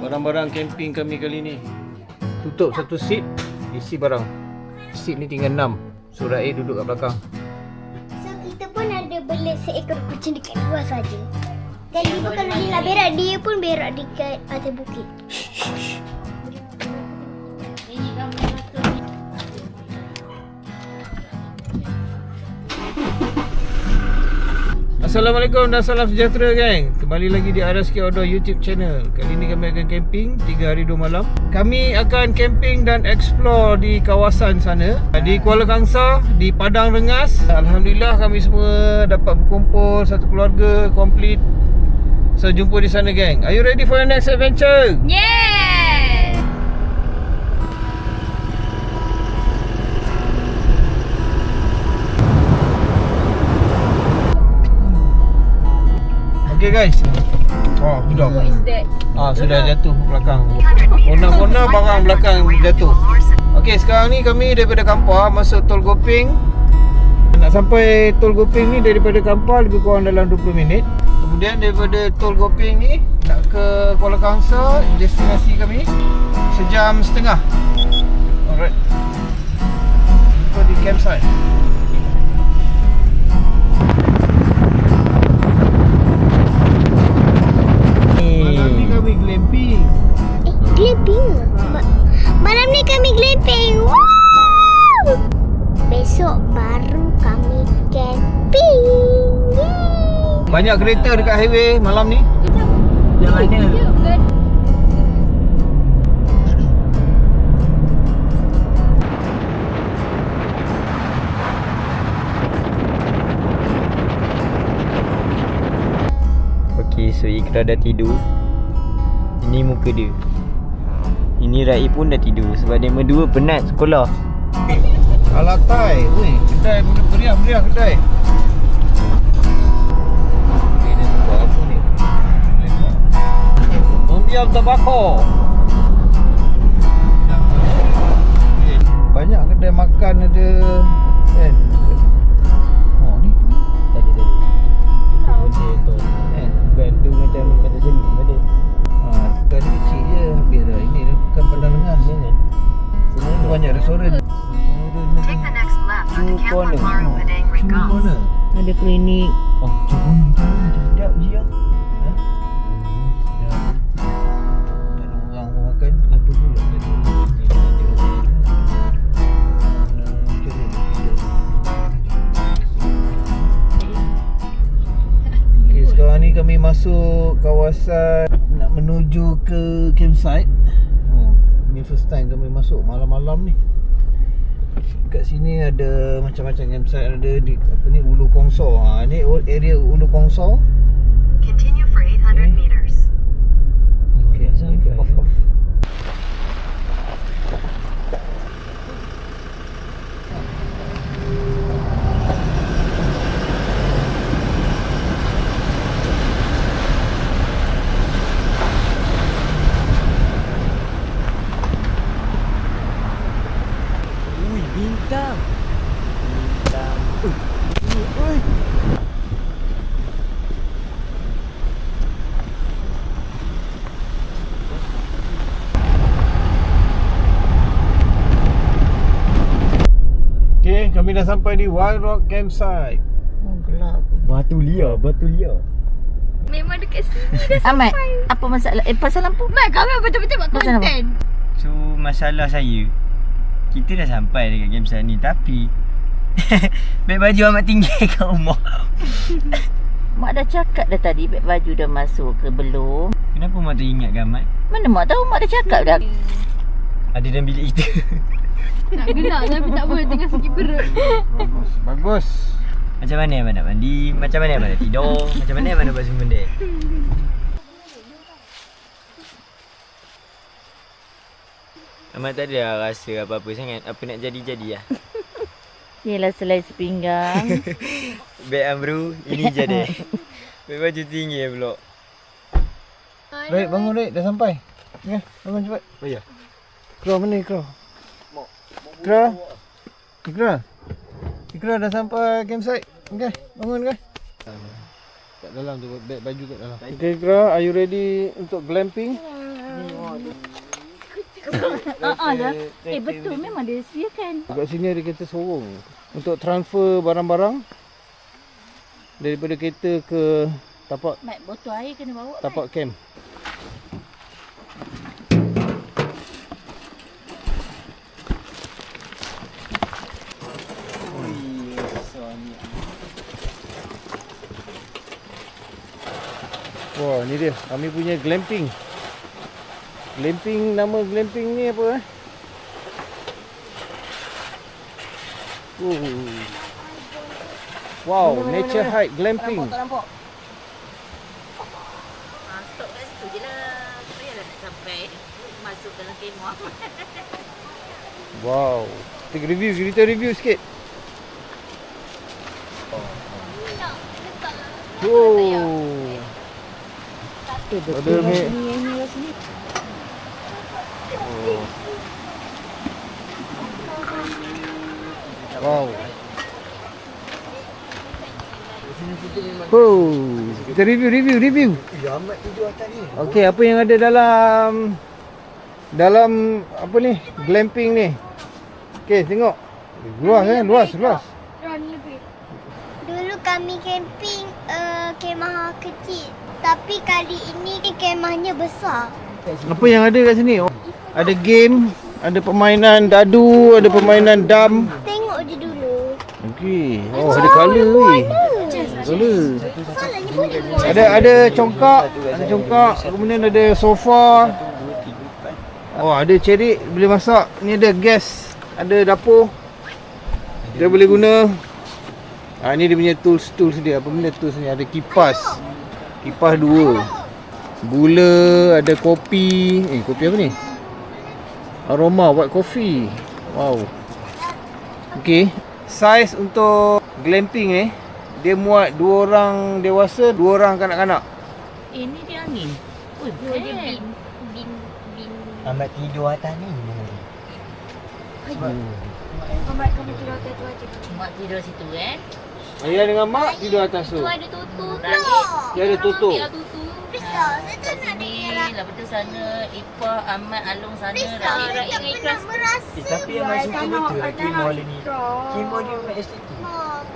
barang-barang camping kami kali ni. Tutup satu seat, isi barang. Seat ni tinggal 6. So Raih duduk kat belakang. So kita pun ada bela seekor kucing dekat luar saja. Dan dia bukan lagi nak berak, dia pun berak dekat atas bukit. Assalamualaikum dan salam sejahtera geng. Kembali lagi di RSK Outdoor YouTube channel. Kali ni kami akan camping 3 hari 2 malam. Kami akan camping dan explore di kawasan sana, di Kuala Kangsar, di Padang Rengas. Alhamdulillah kami semua dapat berkumpul satu keluarga komplit. So jumpa di sana geng. Are you ready for your next adventure? Yeah! Okay guys. Oh, sudah. What is that? Sudah jatuh belakang. Kona-kona barang belakang jatuh. Okey, sekarang ni kami daripada Kampar masuk Tol Gopeng. Nak sampai Tol Gopeng ni daripada Kampar lebih kurang dalam 20 minit. Kemudian daripada Tol Gopeng ni nak ke Kuala Kangsar, destinasi kami sejam setengah. Alright. Jumpa di campsite. Glamping. Glamping? Malam ni kami glamping. Wow! Besok baru kami camping. Yeay! Banyak kereta dekat highway malam ni. Dah mana? Okey, so Ikra dah tidur. Ini muka dia. Ini Raih pun dah tidur sebab dia berdua penat sekolah. Alatai, weh, kedai meriah-meriah kedai. Ini buat apa ni? Umbiam tabako. Banyak kedai makan ada kan. Oh ni. Tadi. Itu benda tu. Benda macam seni benda. Tadi kecil je habis dah. Ini dah bukan Padang Rengas kan. Sini banyak restoran. Take the next left onto Camp corner. Park Padang Cuma Rengas. mana? Ada klinik. Oh, sedap je ya. Sedap. Tak ada orang mau makan. Apa pula tadi? Okay, sekarang ni kami masuk kawasan nak menuju ke campsite. Ni first time kami masuk malam-malam ni. Kat sini ada macam-macam campsite, ada di apa ni, Ulu Kongsor. Ni area Ulu Kongsor. Continue for 800 meters. Okay, off. Bintang. Okay, kami dah sampai di Wild Rock Campsite. Oh, gelap. Batu liar. Memang dekat sini dah Ahmad, apa masalah? Pasal lampu? Mat, kami betul-betul buat Pasal apa? konten. So masalah saya, kita dah sampai dekat campsite ni tapi beg baju amat tinggi kat rumah. Mak dah cakap dah tadi beg baju dah masuk ke belum? Kenapa mak tak ingat kan Mat? Mana mak tahu, mak dah cakap dah. Ada dalam bilik kita. Nak gelak tapi tak boleh tengah sakit perut. Bagus. Macam mana Abang nak mandi? Macam mana Abang nak tidur? Macam mana Abang nak buat semua benda? Amat tak ada rasa apa-apa sangat. Apa nak jadi-jadi lah. Yelah, selai sepinggang. Beg Amru, ini jadi. Beg baju tinggi pula. Baik, bangun Rik, dah sampai. Ya, bangun cepat. Oh ya. Ikra mana Ikra? Ikra dah sampai campsite. Okey, bangun kan? Tak dalam tu, bag baju kat dalam. Okay Ikra, are you ready untuk glamping? Dah. Betul memang dia sediakan. Kat sini ada kereta sorong untuk transfer barang-barang daripada kereta ke tapak Mat, botol air kena bawa. tapak camp. Wah, ni dia. Kami punya glamping. Glamping, nama glamping ni apa Wow, Nature Hike Glamping. Nampak. Stop kat situ je lah. Payahlah nak sampai masuk dalam kemah. Wow. Kita review sikit. Oh. Ada ni. Wow. Kita review. Ya, amat tidur atas ni. Okey, apa yang ada dalam apa ni? Glamping ni. Okey, tengok. Luas. Dulu kami camping kemah kecil. Tapi kali ini kemahnya besar. Apa yang ada kat sini? Ada game, ada permainan dadu, ada permainan dam. Tengok je dulu. Okey. Oh, ada colour weh. Colour. Soalnya boleh buat. Ada congkak, kemudian ada sofa. Oh, ada cerik boleh masak. Ni ada gas, ada dapur. Kita boleh guna. Ni dia punya tools dia. Apa benda tools ni? Ada kipas. Kipas 2. Gula, ada kopi. Kopi apa ni? Aroma white coffee. Wow. Okey. Saiz untuk glamping ni, dia muat 2 orang dewasa, 2 orang kanak-kanak. Ini dia angin. Dia bin. Amat tidur atas ni. Mak kamu tidur atas tu aja. Mak tidur situ Ayah dengan mak tidur atas tu. Tu ada tutup. Dia ada tutup. Besar. Saya tak nak Ni dengar. lah betul sana. Ipah, Ahmad, Along sana. Besar. Rakyat Saya tak yang pernah ikhlas. merasa. Tapi yang masuk tu betul lah kemah ni. Kemah dia memang STT.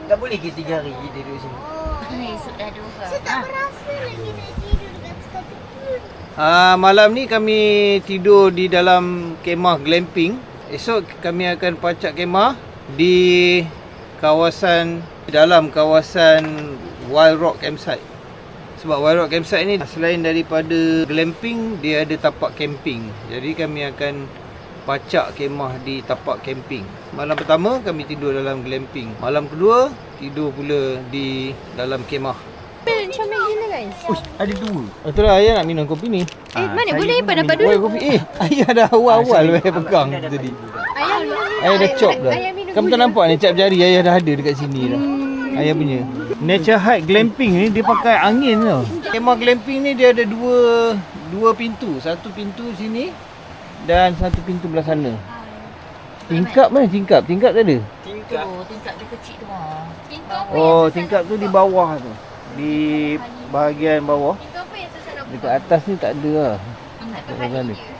Tak boleh kita 3 hari kita duduk sini. Esok dah ada orang. Saya tak merasa lagi nak tidur dekat satu pun. Malam ni kami tidur di dalam kemah glamping. Esok kami akan pacak kemah di dalam kawasan Wild Rock Campsite. Sebab Wild Rock Campsite ni selain daripada glamping, dia ada tapak camping. Jadi kami akan pacak kemah di tapak camping. Malam pertama kami tidur dalam glamping. Malam kedua tidur pula di dalam kemah. Comel gila guys. Uish, ada 2. Itulah ayah nak minum kopi ni. Mana boleh dapat Oh, kopi. Ayah dah awal-awal pegang tadi. Ayah dah chop dah. Kamu tak nampak ni cap jari ayah dah ada dekat sini dah. Ayah punya. Nature Hike Glamping ni dia pakai angin tau. Kemah glamping ni dia ada dua pintu. Satu pintu sini dan satu pintu belah sana. Tingkap mana tingkap? Tingkap tak ada? Tingkap dia kecil tu. Oh, tingkap tu di bawah tu. Di bahagian bawah. Dekat atas ni tak ada lah.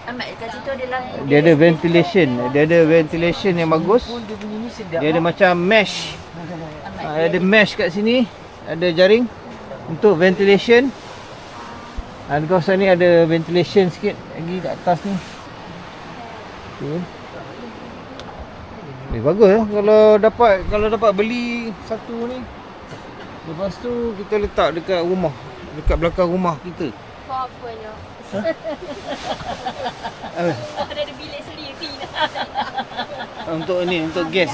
Ahmad dekat situ ada lampu. Dia ada ventilation. Dia ada ventilation yang bagus. Dia punya ni sedap. Dia ada macam mesh. Ada mesh kat sini. Ada jaring untuk ventilation. Di kawasan ni ada ventilation sikit lagi kat atas ni. Bagus lah kalau dapat beli satu ni. Lepas tu kita letak dekat rumah, dekat belakang rumah kita. Apa-apanya. Ada bilik sendiri. Untuk ni, untuk gas.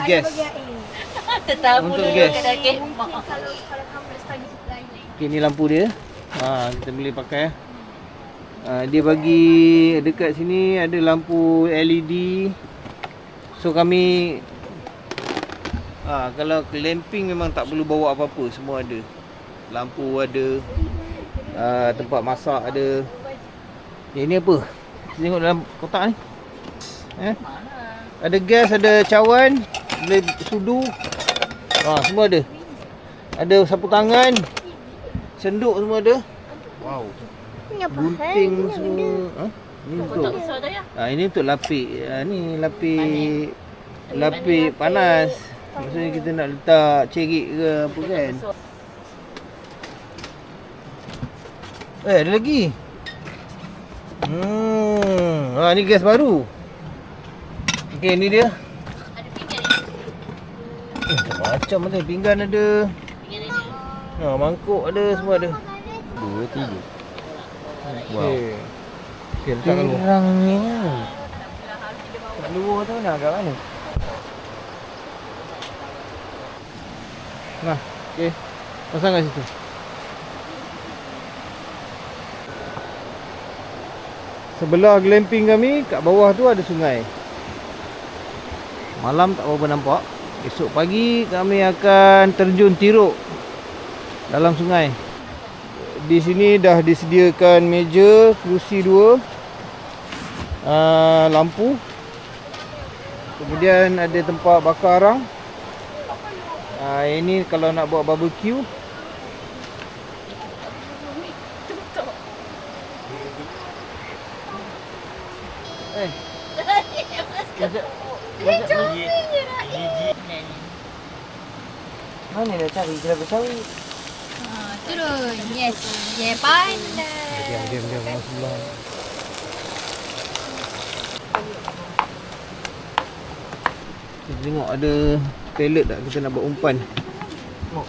Tetamu Untuk dulu gas. kena kemah. Kalau kamu dah start gitu lain. Okay, ni lampu dia. Kita boleh pakai. Dia bagi dekat sini ada lampu LED. So kami kalau glamping memang tak perlu bawa apa-apa, semua ada. Lampu ada. Tempat masak ada. Ini apa? Tengok dalam kotak ni. Ada gas, ada cawan, ada sudu. Semua ada. Ada sapu tangan, cenduk semua ada. Wow. Ini apa? Gunting Ini semua. Ha? Ni untuk Besar dah ya. ini untuk lapik. Ni lapik panas. Maksudnya kita nak letak cerik ke apa kan. Ada lagi. Ni gas baru. Okey, ni dia. Ada pinggan ni. Macam ada pinggan ada. Pinggan ni. Mangkuk ada, semua ada. 2, 3. Wow. Okey, letak kat luar. Tirangnya. Kat luar tu nak kat mana? Nah, okey. Pasang kat situ. Sebelah glamping kami, kat bawah tu ada sungai. Malam tak berapa nampak. Esok pagi kami akan terjun tiruk dalam sungai. Di sini dah disediakan meja, kerusi 2, lampu. Kemudian ada tempat bakar arang. Ini kalau nak buat barbecue. Mana nak cari? Kita bercari. Turun. Yes. Yeah, pandai. Diam. Masuklah. Kita tengok ada pellet tak kita nak buat umpan. Tengok.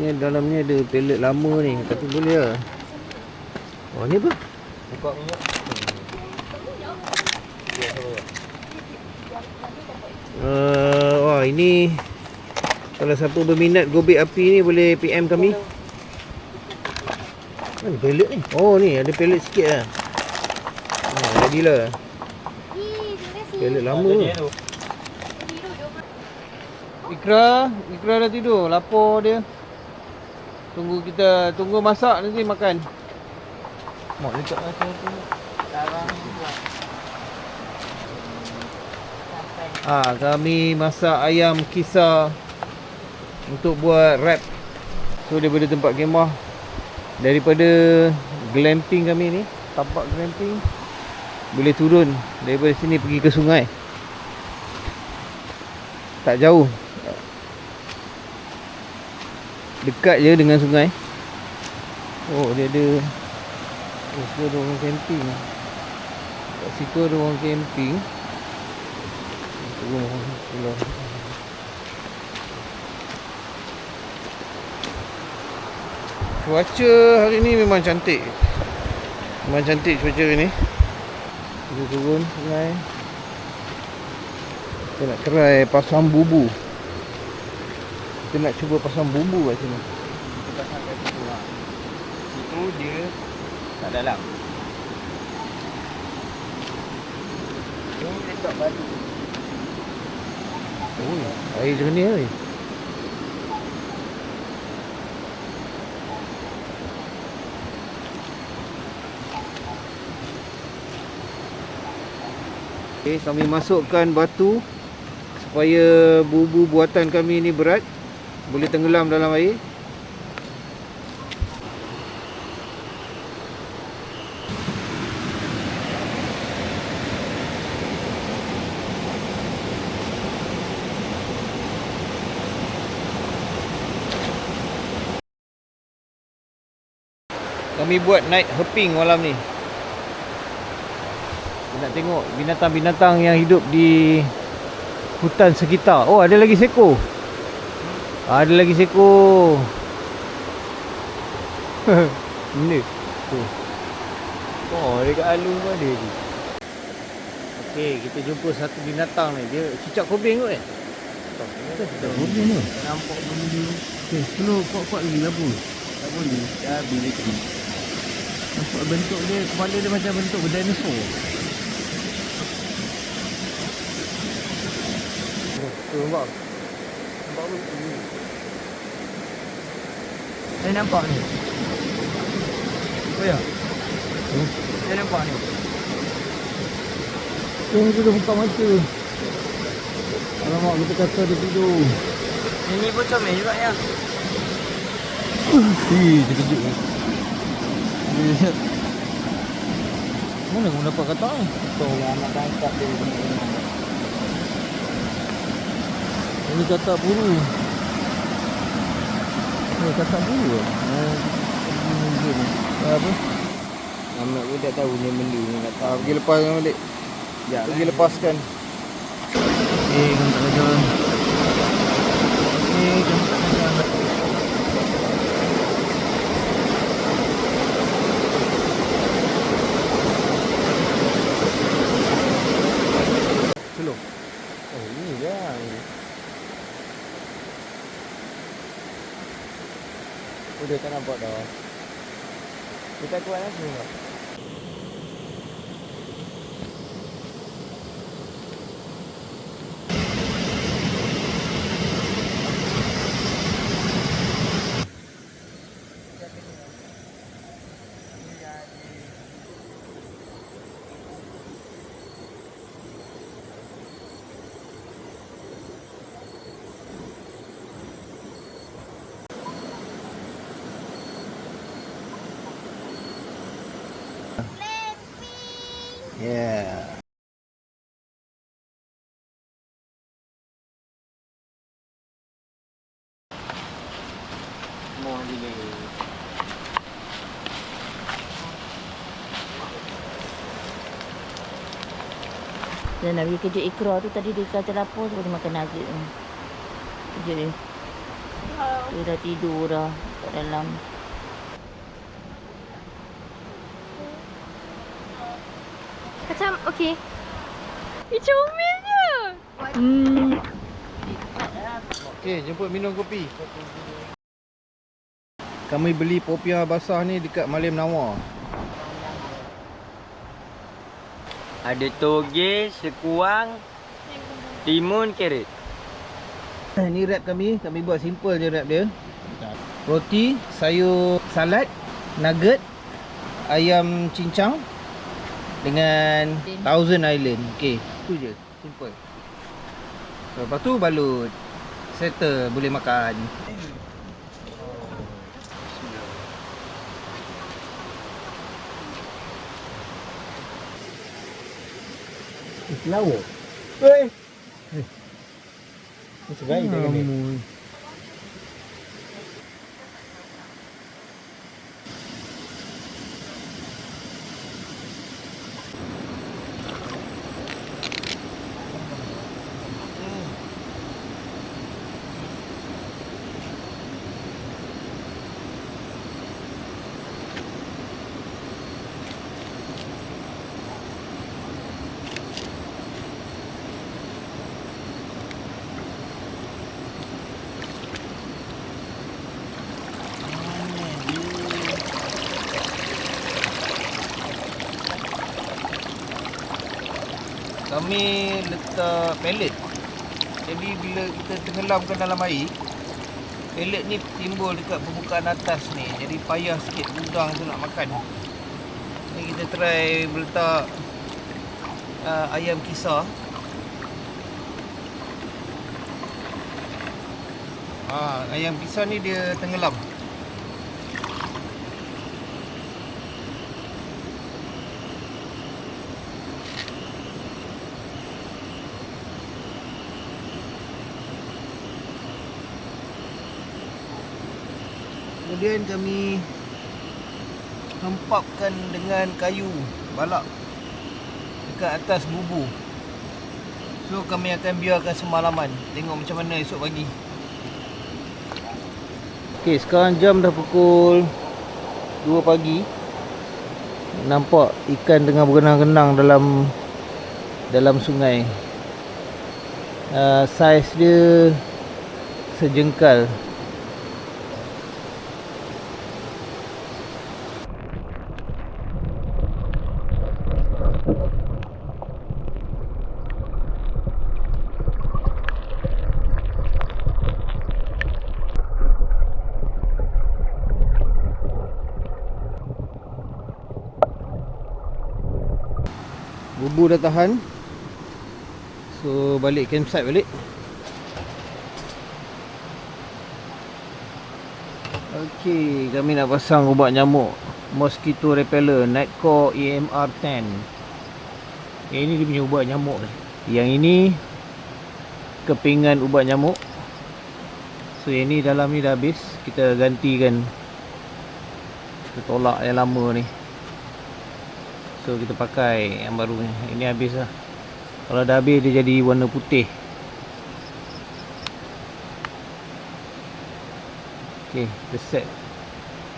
Ni dalamnya ada pellet lama ni. Tapi boleh lah. Oh, ni apa? Buka minyak. Wah, ini kalau siapa berminat gobek api ni boleh PM kami. Mana pellet ni? Oh, ni ada pellet sikit lah. Jadilah. Pellet lama ni. tu. Ikra dah tidur. Lapar dia. Tunggu masak nanti makan. Mak letak rasa tu. Kami masak ayam kisar untuk buat wrap. So daripada tempat kemah, daripada glamping kami ni, tapak glamping, boleh turun daripada sini pergi ke sungai. Tak jauh, dekat je dengan sungai. Oh, dia ada. Oh, situ ada orang camping. Kat situ ada orang camping. Cuaca hari ni memang cantik. Memang cantik cuaca hari ni. Kita turun sungai. Kita nak try pasang bubu. Kita nak cuba pasang bubu kat sini. Kita pasang kat situ lah. Situ dia tak dalam. Ni letak batu. Oh, air jernih ni. Okay, kami masukkan batu supaya bubu buatan kami ni berat, boleh tenggelam dalam air. Kami buat night hopping malam ni. Kita nak tengok binatang-binatang yang hidup di hutan sekitar. Oh, ada lagi seko. Ada lagi seko. Ni. Tu. Oh, dekat alun pun ada ni. Okey, kita jumpa satu binatang ni. Dia cicak kobing kot eh. Cicak kobing tu. Nampak benda dia. Okey, slow kuat-kuat lagi lah pun. Tak boleh. Dah bila tu. Nampak bentuk dia, kepala dia macam bentuk berdinosaur. Tu nampak? Nampak apa? Saya nampak ni. Oh ya? Saya nampak ni. Tu dah buka mata. Alamak, kita kata dia tidur. Ini pun comel juga ya. Terkejut ni. Mana aku dapat katak ni? Tolong nak tangkap dia. Ini katak buru. Ni katak buru ke? Apa? Amat pun tak tahu ni benda ni kata. Pergi lepaskan balik. Pergi lepaskan. Jom tak jalan. Jom tak jalan. Belum. Oh ni dah. Udah tak nampak dah. Kita kuat lah semua. Yeah. Mau gila. Dan nak pergi kerja Ikra tu tadi dia kata lapar sebab dia makan nugget tu. Kerja dia. Dia dah tidur dah kat dalam. Macam okey. Comelnya. Okey, jemput minum kopi. Kami beli popiah basah ni dekat Malim Nawar. Ada toge, sekuang, timun, carrot. Ni wrap kami buat simple je wrap dia. Roti, sayur salad, nugget, ayam cincang dengan Thousand Island. Okey, tu je, simple. Lepas tu balut. Settle, boleh makan. Lawa. Sebaik tak kena. Kami letak pellet. Jadi bila kita tenggelamkan dalam air, pellet ni timbul dekat permukaan atas ni. Jadi payah sikit udang tu nak makan. Ni kita try letak ayam kisar. Ayam kisar ni dia tenggelam. Kemudian kami hempapkan dengan kayu balak dekat atas bubur. So kami akan biarkan semalaman. Tengok macam mana esok pagi. Okey, sekarang jam dah pukul 2 pagi. Nampak ikan tengah berenang-renang dalam sungai. Saiz dia sejengkal. Bubur dah tahan. So balik campsite balik. Okey, kami nak pasang ubat nyamuk mosquito repeller Nightcore EMR 10. Ini dia punya ubat nyamuk ni. Yang ini kepingan ubat nyamuk. So yang ni dalam ni dah habis. Kita gantikan. Kita tolak yang lama ni. So kita pakai yang baru ni. Ini habis lah. Kalau dah habis dia jadi warna putih. Okay, kita set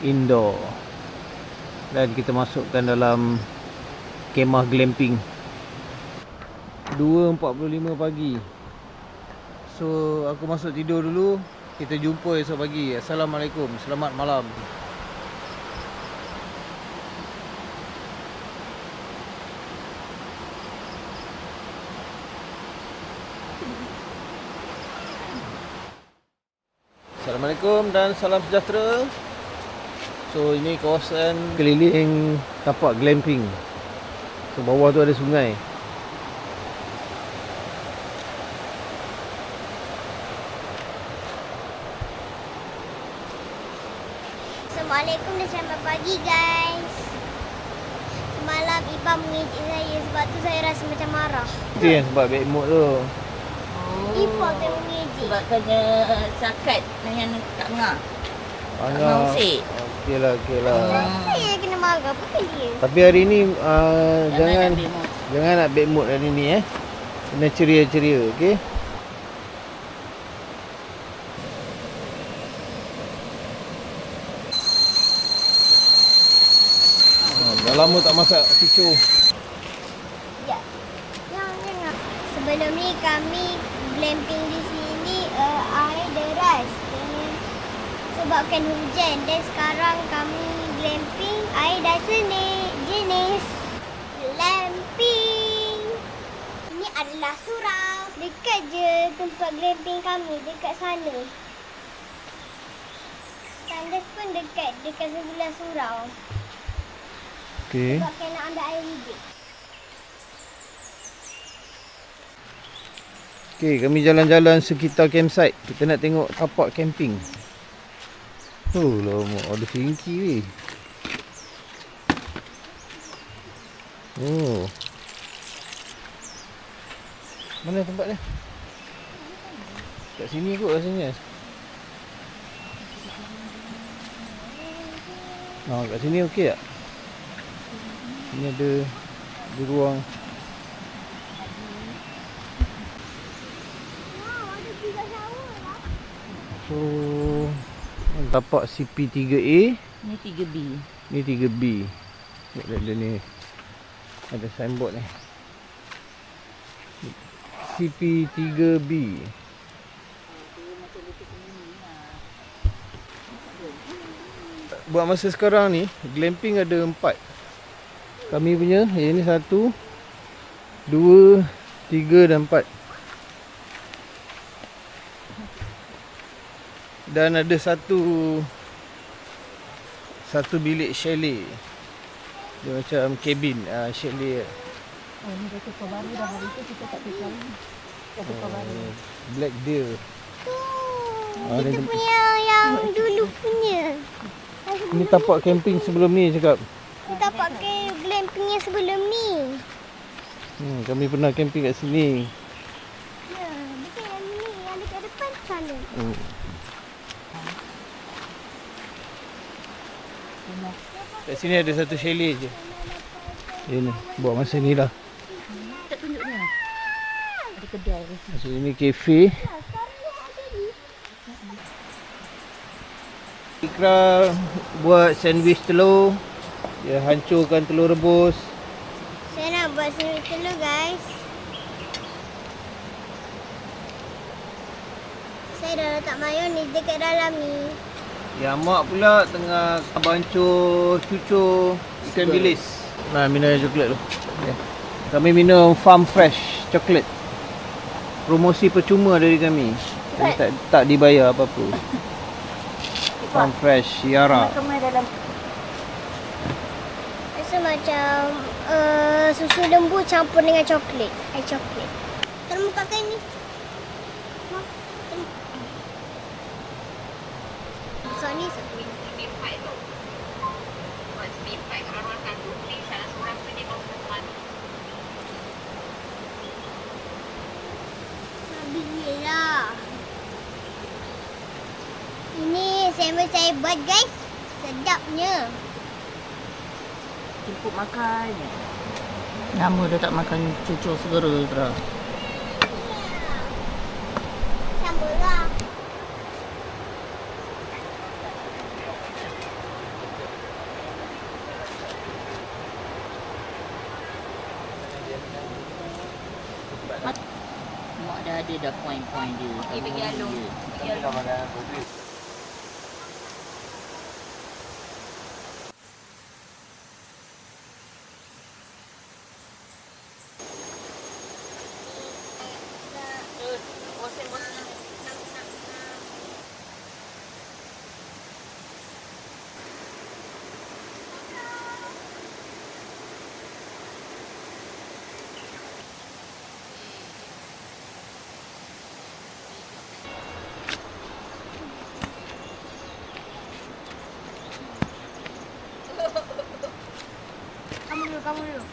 indoor. Dan kita masukkan dalam kemah glamping. 2.45 pagi. So aku masuk tidur dulu. Kita jumpa esok pagi. Assalamualaikum. Selamat malam. Assalamualaikum dan salam sejahtera. So ini kawasan keliling tapak glamping. So bawah tu ada sungai. Assalamualaikum dan selamat pagi guys. Semalam Ipa mengejek saya sebab tu saya rasa macam marah. Itu yang sebab bad mood tu. Ipa tu yang mengejek. Sebab kena sakat yang tak ngah. Angah. Usik. Okey lah. Saya yang kena marah. Bukan dia. Tapi hari ni Jangan jangan nak bad mood hari ni Kena ceria-ceria, okey? Dah lama tak masak kecoh. Ya. Jangan. Sebelum ni kami glamping di sini air deras. Sebabkan hujan dan sekarang kami glamping air dah jenis glamping. Ini adalah surau. Dekat je tempat glamping kami, dekat sana. Tandas pun dekat sebelah surau. Okey. Sebabkan nak ambil air hidup. Okey, kami jalan-jalan sekitar campsite. Kita nak tengok tapak camping. Oh, lama ada tinggi ni. Oh. Mana tempat dia? Kat sini kot rasanya. Kat sini okey tak? Sini ada ruang. So tapak CP3A. Ni 3B. Ni 3B. Ada ni. Ada signboard ni. CP3B. Buat masa sekarang ni glamping ada 4. Kami punya yang ni 1, 2, 3 dan 4. Dan ada satu bilik chalet. Dia macam cabin, chalet. Oh, ni dah tukar baru dah. Hari tu kita tak tukar lagi. Dah tukar baru. Black Deer. Kita punya yang dulu punya. Ni tapak camping sebelum ni cakap. Kita pakai glamping yang sebelum ni. Kami pernah camping kat sini. Ya, bukan yang ni. Yang dekat depan sana. Kat sini ada satu chalet je. Ini buat masa ni lah. Tak tunjuk ni lah. Ada kedai ke. So ini kafe. Ikra buat sandwich telur. Dia hancurkan telur rebus. Saya nak buat sandwich telur guys. Saya dah letak mayonis dekat dalam ni. Ya, mak pula tengah bancur cucur ikan bilis. Nah, minum yang coklat tu. Yeah. Kami minum Farm Fresh coklat. Promosi percuma dari kami. Kami tak dibayar apa-apa. Farm Fresh Yara. Kemai dalam. Rasa macam susu lembu campur dengan coklat. Air coklat. Termukakan ni. Besar ni satu. sandwich saya buat guys. Sedapnya. Jemput makan. Nama dia tak makan cucur segera Ikra. Sambal. Mak dah ada dah point-point dia. Okay, bagi Alung. Kamu dulu.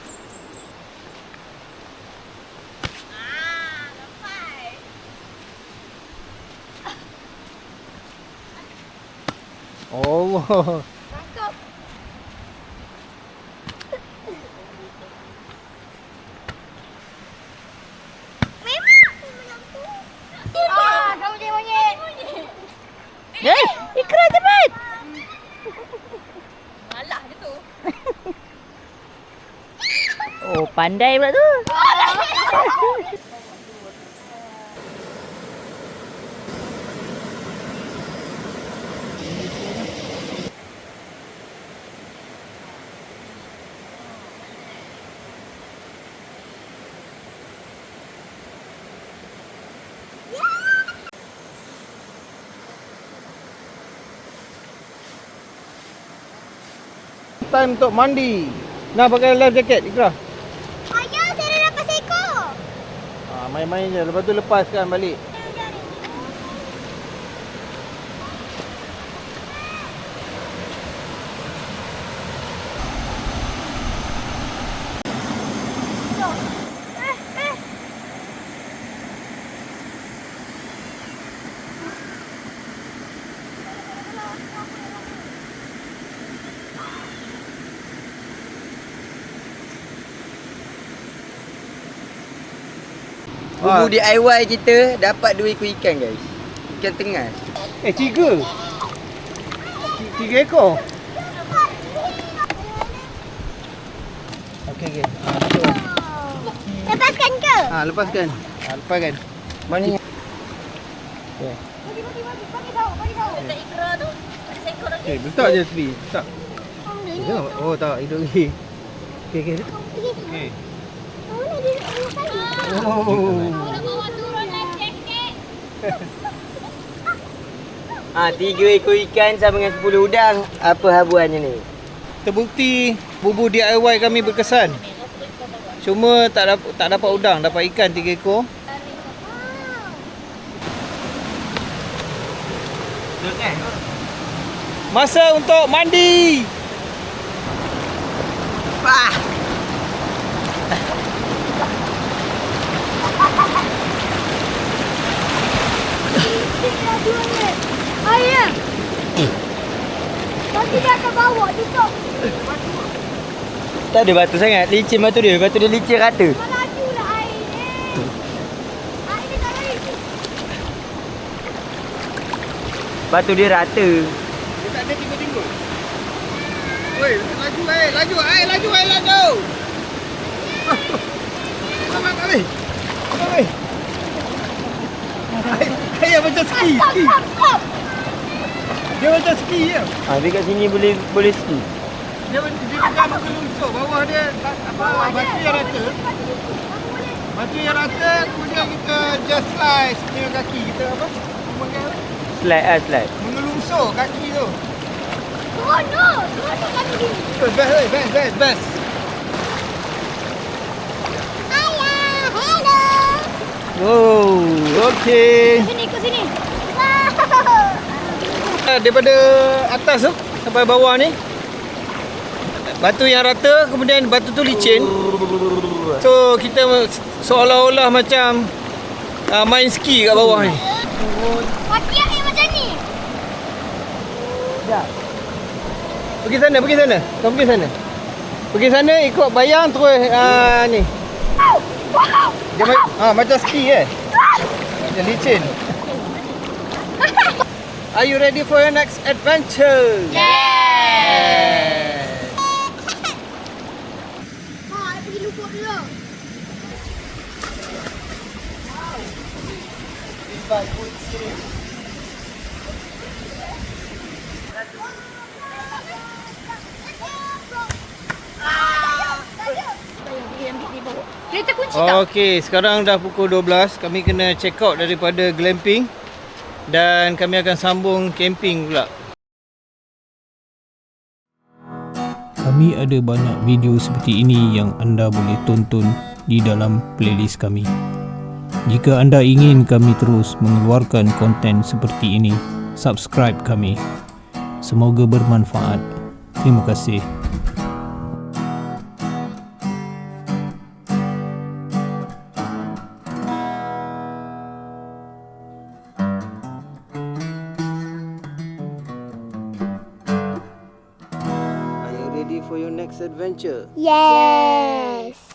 Allah. Tangkap. Kamu jadi monyet. Ikra cepat. Malah dia tu. Oh, pandai pula tu. Time untuk mandi. Nak pakai life jacket Ikra. Ayah, saya dah dapat seekor. Main-main je. Lepas tu lepaskan balik. Bubu DIY kita dapat 2 ekor ikan guys. Ikan tengah. 3. 3 ekor. Okey. Lepaskan ke? Lepaskan. Lepaskan. Mana yang Okey. Bagi tahu. Dekat Ikra tu ada seekor lagi. Okey, letak je tepi. Letak. Oh, tak. Hidup lagi. Okey. Okey. Oh. 3 ekor ikan sama dengan 10 udang. Apa habuannya ni? Terbukti bubu DIY kami berkesan. Cuma tak dapat udang, dapat ikan 3 ekor. Masa untuk mandi. Ayah. Nanti dia akan bawa tutup. Tak ada batu sangat. Licin batu dia. Batu dia licin rata. Laju lah air ni. Air ni tak lari. Batu dia rata. Dia tak ada tinggal-tinggal. Woi, laju air, laju. Abang. Ayah macam ski. Stop. Dia macam ski je. Habis kat sini boleh ski. Dia bukan mengelusur. Bawah dia batu yang rata. Batu yang rata, kemudian kita just slide dengan kaki. Kita apa? Slide. Mengelusur kaki tu. No. Kami gini. Best. Ayah, hello. Oh, okey. Ke sini. Daripada atas tu sampai bawah ni batu yang rata, kemudian batu tu licin. So kita seolah-olah macam main ski kat bawah ni. Kaki air macam ni. Pergi sana, pergi sana. Kau pergi sana. Pergi sana ikut bayang terus ni. Dia macam ski Macam licin. Are you ready for your next adventure? Yeah. Pergi luput dulu. Kereta kunci tak? Okey, sekarang dah pukul 12. Kami kena check out daripada glamping dan kami akan sambung camping pula. Kami ada banyak video seperti ini yang anda boleh tonton di dalam playlist kami. Jika anda ingin kami terus mengeluarkan konten seperti ini, subscribe kami. Semoga bermanfaat. Terima kasih. Are you ready for your next adventure? Yes.